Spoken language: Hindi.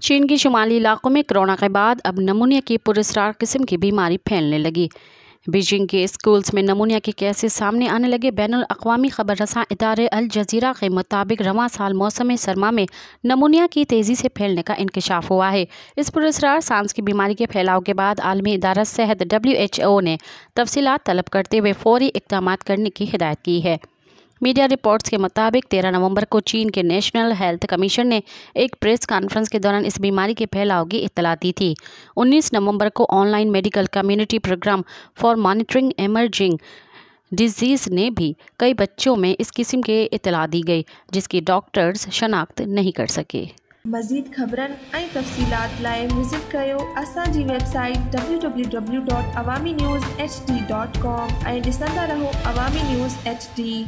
चीन के शुमाली इलाकों में कोरोना के बाद अब नमूनिया की पुरस्कार किस्म की बीमारी फैलने लगी। बीजिंग के स्कूल्स में नमूनिया के केसेस सामने आने लगे। बैनुल अक़वामी खबर रसां इदारे अल जज़ीरा के मुताबिक रवां साल मौसम सरमा में नमूनिया की तेज़ी से फैलने का इंकशाफ हुआ है। इस पुरस्कार सांस की बीमारी के फैलाव के बाद आलमी इदारा सेहत WHO ने तफसीलात तलब करते हुए फौरी इक़दाम करने की हिदायत की है। मीडिया रिपोर्ट्स के मुताबिक 13 नवंबर को चीन के नेशनल हेल्थ कमीशन ने एक प्रेस कॉन्फ्रेंस के दौरान इस बीमारी के फैलाव की इत्तला दी थी। 19 नवंबर को online medical community programme for monitoring emerging diseases ने भी कई बच्चों में इस किस्म के इत्तला दी गई, जिसकी डॉक्टर्स शनाख्त नहीं कर सके। मज़ीद ख़बरनि ऐं तफ़सीलात लाइ विज़िट कयो असांजी वेबसाइट www.awamiNewsHD.com ऐं ॾिसंदा रहो अवामी न्यूज़ HD।